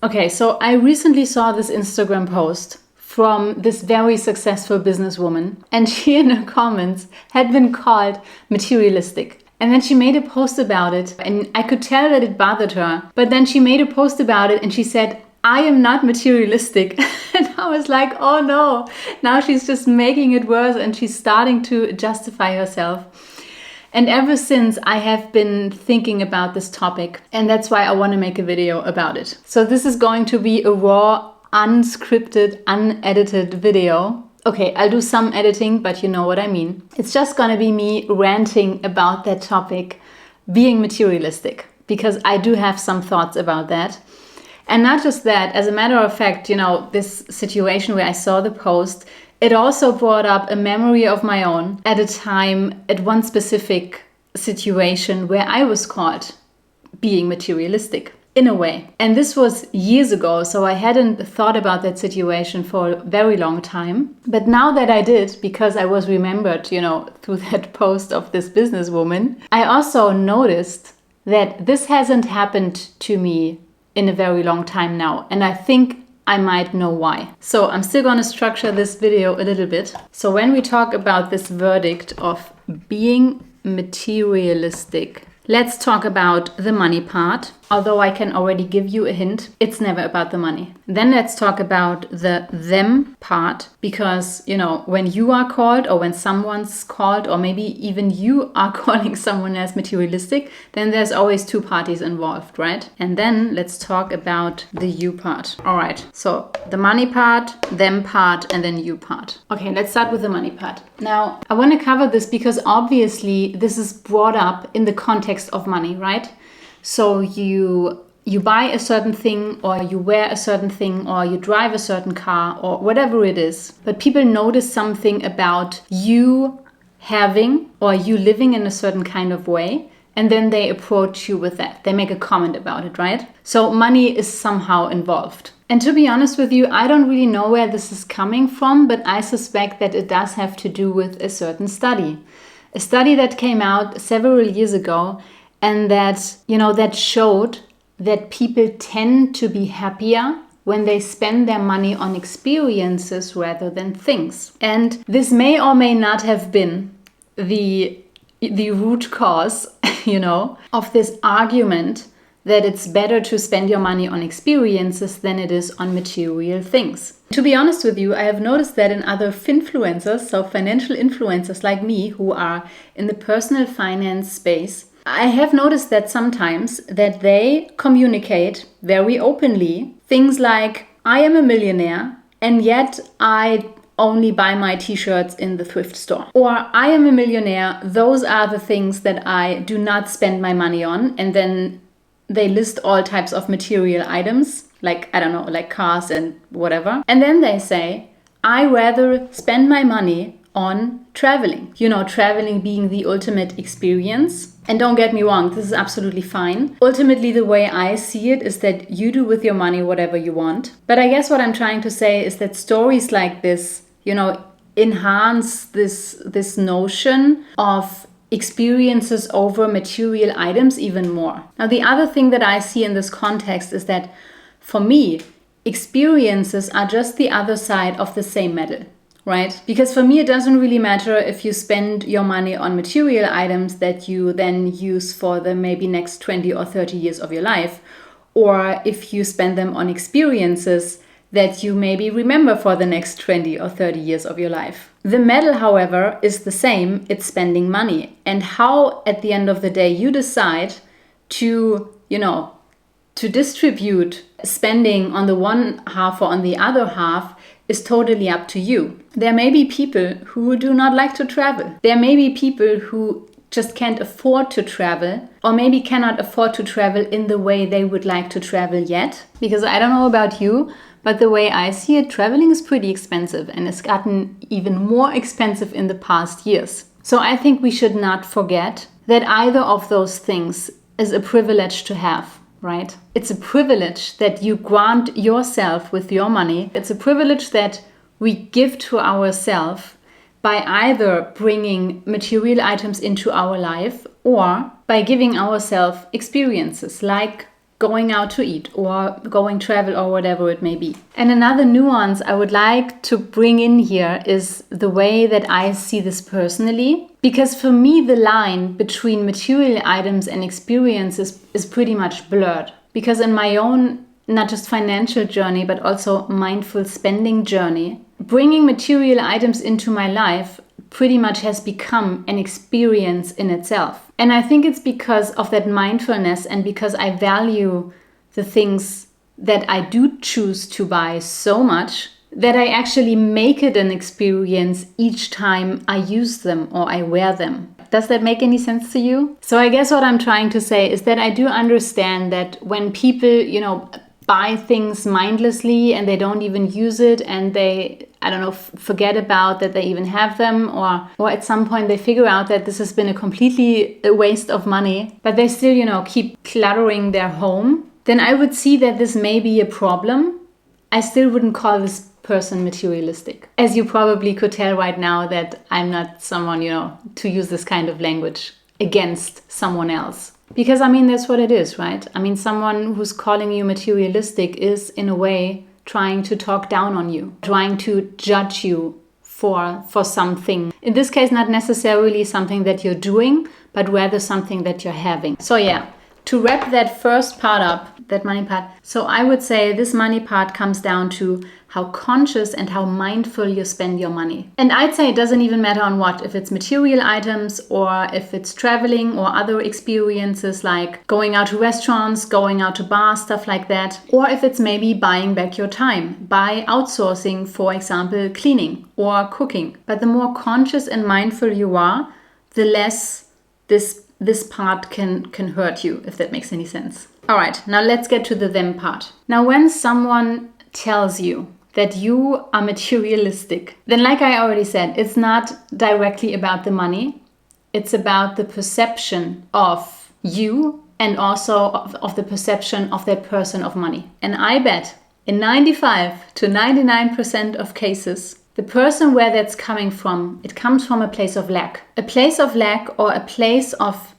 Okay, so I recently saw this Instagram post from this very successful businesswoman, and she in her comments had been called materialistic. And then she made a post about it, and I could tell that it bothered her. But then she made a post about it and she said, I am not materialistic. And I was like, oh no, now she's just making it worse and she's starting to justify herself. And ever since, I have been thinking about this topic, and that's why I want to make a video about it. So this is going to be a raw, unscripted, unedited video. Okay, I'll do some editing, but you know what I mean. It's just gonna be me ranting about that topic, being materialistic, because I do have some thoughts about that. And not just that, as a matter of fact, this situation where I saw the post, it also brought up a memory of my own at a time, at one specific situation where I was caught being materialistic in a way. And this was years ago, so I hadn't thought about that situation for a very long time. But now that I did, because I was remembered, through that post of this businesswoman, I also noticed that this hasn't happened to me in a very long time now. And I think I might know why. So I'm still going to structure this video a little bit. So when we talk about this verdict of being materialistic, let's talk about the money part. Although I can already give you a hint, it's never about the money. Then let's talk about the them part, because, when you are called or when someone's called, or maybe even you are calling someone else materialistic, then there's always two parties involved, right? And then let's talk about the you part. All right, so the money part, them part, and then you part. Okay, let's start with the money part. Now, I want to cover this because obviously this is brought up in the context of money, right? So you buy a certain thing, or you wear a certain thing, or you drive a certain car, or whatever it is. But people notice something about you having or you living in a certain kind of way, and then they approach you with that. They make a comment about it, right? So money is somehow involved. And to be honest with you, I don't really know where this is coming from, but I suspect that it does have to do with a certain study. A study that came out several years ago, and that showed that people tend to be happier when they spend their money on experiences rather than things. And this may or may not have been the root cause, of this argument that it's better to spend your money on experiences than it is on material things. To be honest with you, I have noticed that in other finfluencers, so financial influencers like me who are in the personal finance space, I have noticed that sometimes that they communicate very openly things like, I am a millionaire and yet I only buy my t-shirts in the thrift store. Or I am a millionaire, those are the things that I do not spend my money on. And then they list all types of material items, like cars and whatever. And then they say, I rather spend my money on traveling. Traveling being the ultimate experience. And don't get me wrong, this is absolutely fine. Ultimately, the way I see it is that you do with your money whatever you want. But I guess what I'm trying to say is that stories like this, enhance this notion of experiences over material items even more. Now, the other thing that I see in this context is that for me, experiences are just the other side of the same medal. Right? Because for me, it doesn't really matter if you spend your money on material items that you then use for the maybe next 20 or 30 years of your life, or if you spend them on experiences that you maybe remember for the next 20 or 30 years of your life. The medal, however, is the same. It's spending money. And how, at the end of the day, you decide to distribute spending on the one half or on the other half is totally up to you. There may be people who do not like to travel. There may be people who just can't afford to travel, or maybe cannot afford to travel in the way they would like to travel yet. Because I don't know about you, but the way I see it, traveling is pretty expensive and it's gotten even more expensive in the past years. So I think we should not forget that either of those things is a privilege to have. Right? It's a privilege that you grant yourself with your money. It's a privilege that we give to ourselves by either bringing material items into our life or by giving ourselves experiences like going out to eat or going travel or whatever it may be. And another nuance I would like to bring in here is the way that I see this personally. Because for me, the line between material items and experiences is pretty much blurred. Because in my own, not just financial journey, but also mindful spending journey, bringing material items into my life pretty much has become an experience in itself. And I think it's because of that mindfulness and because I value the things that I do choose to buy so much that I actually make it an experience each time I use them or I wear them. Does that make any sense to you? So I guess what I'm trying to say is that I do understand that when people, buy things mindlessly and they don't even use it and they, forget about that they even have them or at some point they figure out that this has been a completely waste of money, but they still, keep cluttering their home, then I would see that this may be a problem. I still wouldn't call this person materialistic. As you probably could tell right now that I'm not someone, to use this kind of language against someone else. Because, that's what it is, right? Someone who's calling you materialistic is, in a way, trying to talk down on you, trying to judge you for something. In this case, not necessarily something that you're doing, but rather something that you're having. So yeah, to wrap that first part up, that money part, so I would say this money part comes down to how conscious and how mindful you spend your money. And I'd say it doesn't even matter on what, if it's material items or if it's traveling or other experiences like going out to restaurants, going out to bars, stuff like that. Or if it's maybe buying back your time by outsourcing, for example, cleaning or cooking. But the more conscious and mindful you are, the less this part can hurt you, if that makes any sense. All right, now let's get to the them part. Now, when someone tells you that you are materialistic, then like I already said, it's not directly about the money. It's about the perception of you and also of the perception of that person of money. And I bet in 95 to 99% of cases, the person where that's coming from, it comes from a place of lack. A place of lack or a place of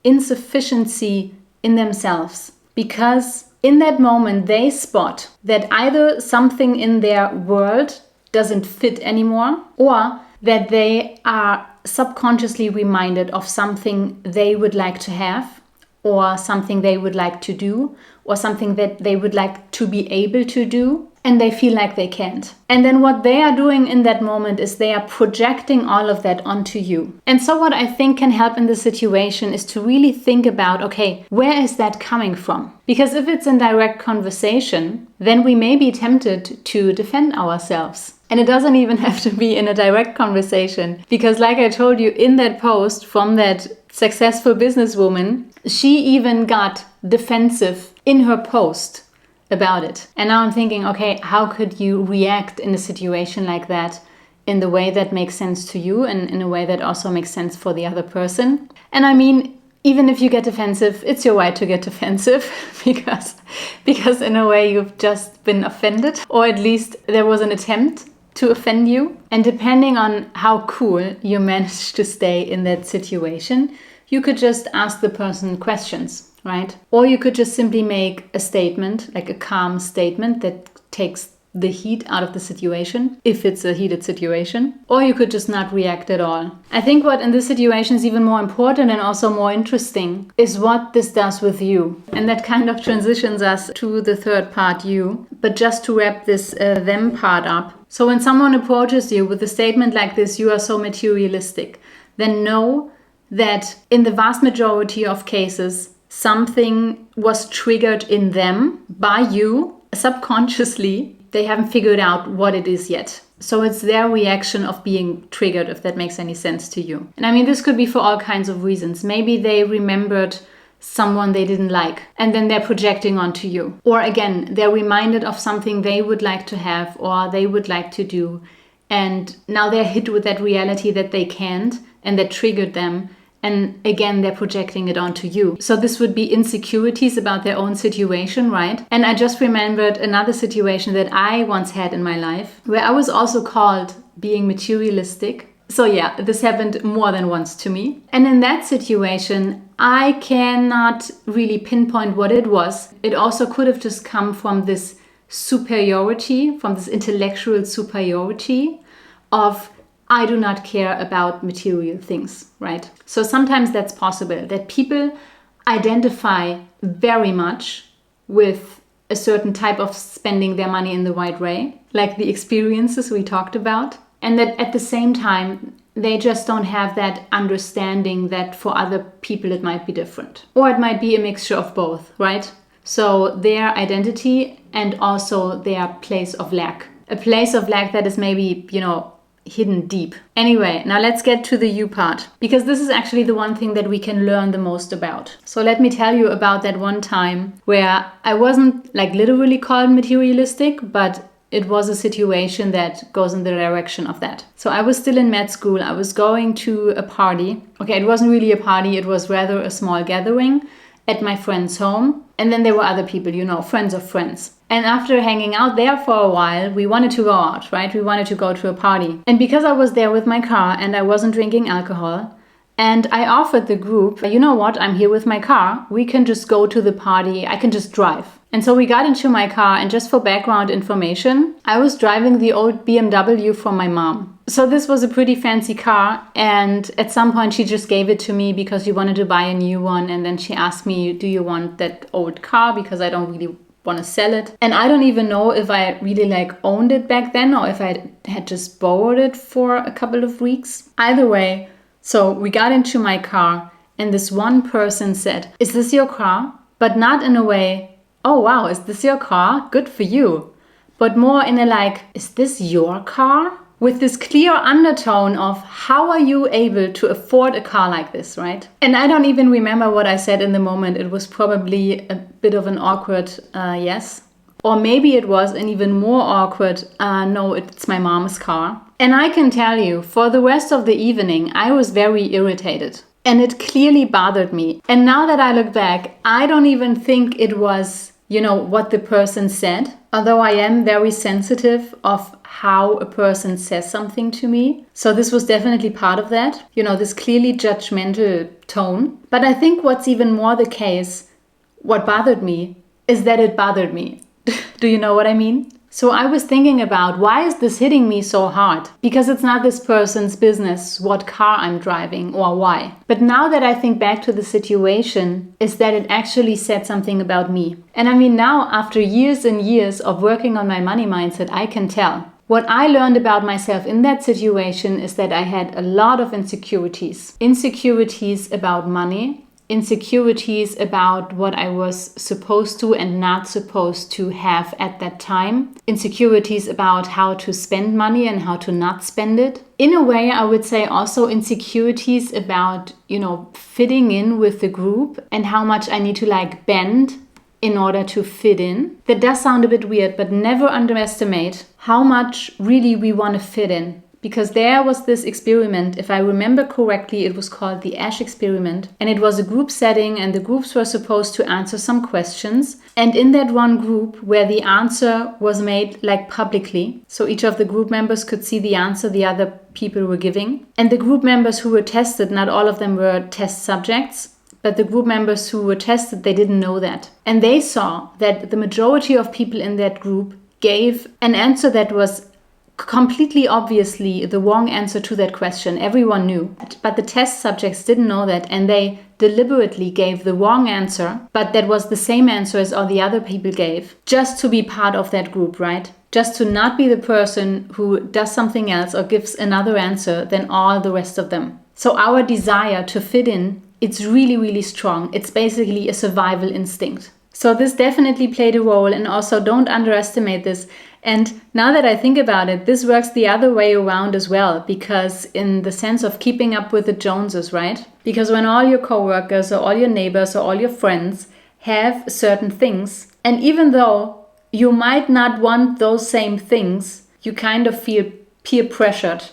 insufficiency in themselves. Because in that moment, they spot that either something in their world doesn't fit anymore, or that they are subconsciously reminded of something they would like to have, or something they would like to do, or something that they would like to be able to do, and they feel like they can't. And then what they are doing in that moment is they are projecting all of that onto you. And so what I think can help in this situation is to really think about, okay, where is that coming from? Because if it's in direct conversation, then we may be tempted to defend ourselves. And it doesn't even have to be in a direct conversation. Because like I told you in that post from that successful businesswoman, she even got defensive in her post about it. And now I'm thinking, okay, how could you react in a situation like that in the way that makes sense to you and in a way that also makes sense for the other person? And even if you get defensive, it's your right to get defensive because in a way you've just been offended, or at least there was an attempt to offend you. And depending on how cool you managed to stay in that situation, you could just ask the person questions, right? Or you could just simply make a statement, like a calm statement that takes the heat out of the situation, if it's a heated situation. Or you could just not react at all. I think what in this situation is even more important and also more interesting is what this does with you. And that kind of transitions us to the third part, you. But just to wrap this them part up. So when someone approaches you with a statement like this, you are so materialistic, then know that in the vast majority of cases, something was triggered in them by you subconsciously. They haven't figured out what it is yet. So it's their reaction of being triggered, if that makes any sense to you. And this could be for all kinds of reasons. Maybe they remembered someone they didn't like and then they're projecting onto you. Or again, they're reminded of something they would like to have or they would like to do. And now they're hit with that reality that they can't, and that triggered them. And again, they're projecting it onto you. So this would be insecurities about their own situation, right? And I just remembered another situation that I once had in my life where I was also called being materialistic. So yeah, this happened more than once to me. And in that situation, I cannot really pinpoint what it was. It also could have just come from this superiority, from this intellectual superiority of I do not care about material things, right? So sometimes that's possible, that people identify very much with a certain type of spending their money in the right way, like the experiences we talked about, and that at the same time, they just don't have that understanding that for other people it might be different. Or it might be a mixture of both, right? So their identity and also their place of lack. A place of lack that is maybe, hidden deep. Anyway, now let's get to the you part, because this is actually the one thing that we can learn the most about. So let me tell you about that one time where I wasn't like literally called materialistic, but it was a situation that goes in the direction of that. So I was still in med school. I was going to a party. Okay, it wasn't really a party. It was rather a small gathering at my friend's home. And then there were other people, friends of friends. And after hanging out there for a while, we wanted to go out, right? We wanted to go to a party. And because I was there with my car and I wasn't drinking alcohol, and I offered the group, you know what, I'm here with my car. We can just go to the party. I can just drive. And so we got into my car, and just for background information, I was driving the old BMW from my mom. So this was a pretty fancy car, and at some point she just gave it to me because she wanted to buy a new one, and then she asked me, do you want that old car, because I don't really want to sell it. And I don't even know if I really owned it back then or if I had just borrowed it for a couple of weeks. Either way, so we got into my car, and this one person said, is this your car? But not in a way, oh wow, is this your car? Good for you. But more in a is this your car? With this clear undertone of how are you able to afford a car like this, right? And I don't even remember what I said in the moment. It was probably a bit of an awkward yes. Or maybe it was an even more awkward no, it's my mom's car. And I can tell you, for the rest of the evening, I was very irritated. And it clearly bothered me. And now that I look back, I don't even think it was, what the person said. Although I am very sensitive of how a person says something to me. So this was definitely part of that. This clearly judgmental tone. But I think what's even more the case, what bothered me, is that it bothered me. Do you know what I mean? So I was thinking about, why is this hitting me so hard? Because it's not this person's business what car I'm driving or why. But now that I think back to the situation, is that it actually said something about me. And I mean, now after years and years of working on my money mindset, I can tell. What I learned about myself in that situation is that I had a lot of insecurities. Insecurities about money. Insecurities about what I was supposed to and not supposed to have at that time. Insecurities about how to spend money and how to not spend it. In a way, I would say also insecurities about, fitting in with the group and how much I need to bend in order to fit in. That does sound a bit weird, but never underestimate how much really we want to fit in. Because there was this experiment, if I remember correctly, it was called the Ash experiment. And it was a group setting, and the groups were supposed to answer some questions. And in that one group where the answer was made publicly, so each of the group members could see the answer the other people were giving. And the group members who were tested, not all of them were test subjects, but the group members who were tested, they didn't know that. And they saw that the majority of people in that group gave an answer that was completely obviously the wrong answer to that question. Everyone knew. But the test subjects didn't know that, and they deliberately gave the wrong answer, but that was the same answer as all the other people gave, just to be part of that group, right? Just to not be the person who does something else or gives another answer than all the rest of them. So our desire to fit in, it's really, really strong. It's basically a survival instinct. So this definitely played a role, and also don't underestimate this. And now that I think about it, this works the other way around as well, because in the sense of keeping up with the Joneses, right? Because when all your coworkers or all your neighbors or all your friends have certain things, and even though you might not want those same things, you kind of feel peer pressured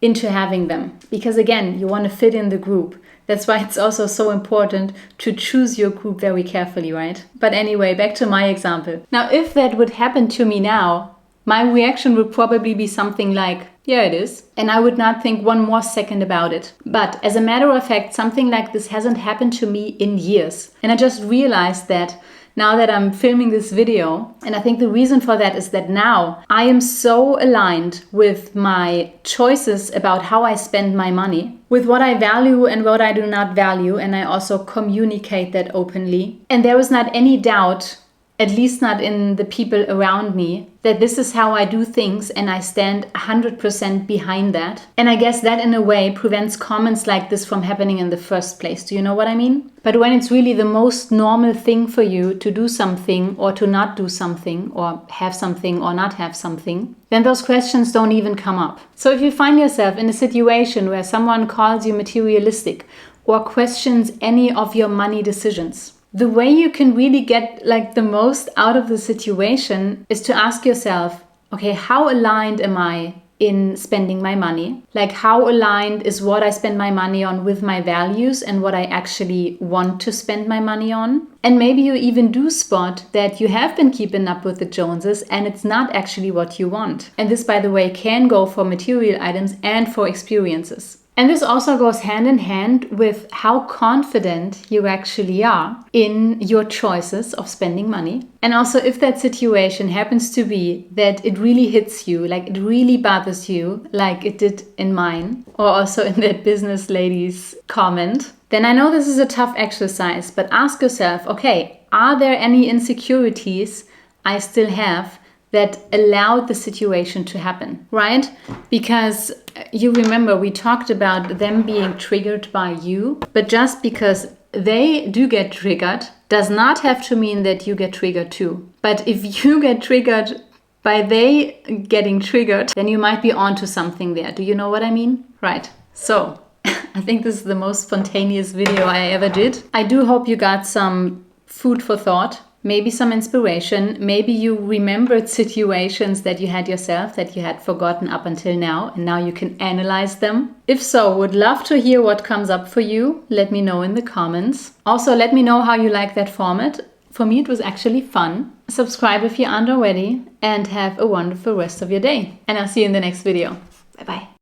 into having them. Because again, you want to fit in the group. That's why it's also so important to choose your group very carefully, right? But anyway, back to my example. Now, if that would happen to me now, my reaction would probably be something like, Yeah, it is. And I would not think one more second about it. But as a matter of fact, something like this hasn't happened to me in years. And I just realized that now that I'm filming this video. And I think the reason for that is that now I am so aligned with my choices about how I spend my money, with what I value and what I do not value. And I also communicate that openly. And there is not any doubt, at least not in the people around me, that this is how I do things, and I stand 100% behind that. And I guess that in a way prevents comments like this from happening in the first place. Do you know what I mean? But when it's really the most normal thing for you to do something or to not do something, or have something or not have something, then those questions don't even come up. So if you find yourself in a situation where someone calls you materialistic or questions any of your money decisions, the way you can really get like the most out of the situation is to ask yourself, okay, how aligned am I in spending my money? Like, how aligned is what I spend my money on with my values and what I actually want to spend my money on? And maybe you even do spot that you have been keeping up with the Joneses and it's not actually what you want. And this, by the way, can go for material items and for experiences. And this also goes hand in hand with how confident you actually are in your choices of spending money. And also if that situation happens to be that it really hits you, like it really bothers you, like it did in mine, or also in that business lady's comment, then I know this is a tough exercise, but ask yourself, okay, are there any insecurities I still have that allowed the situation to happen, right? Because you remember we talked about them being triggered by you, but just because they do get triggered does not have to mean that you get triggered too. But if you get triggered by they getting triggered, then you might be onto something there. Do you know what I mean? Right. So I think this is the most spontaneous video I ever did. I do hope you got some food for thought. Maybe some inspiration. Maybe you remembered situations that you had yourself that you had forgotten up until now, and now you can analyze them. If so, would love to hear what comes up for you. Let me know in the comments. Also, let me know how you like that format. For me, it was actually fun. Subscribe if you aren't already, and have a wonderful rest of your day. And I'll see you in the next video. Bye-bye.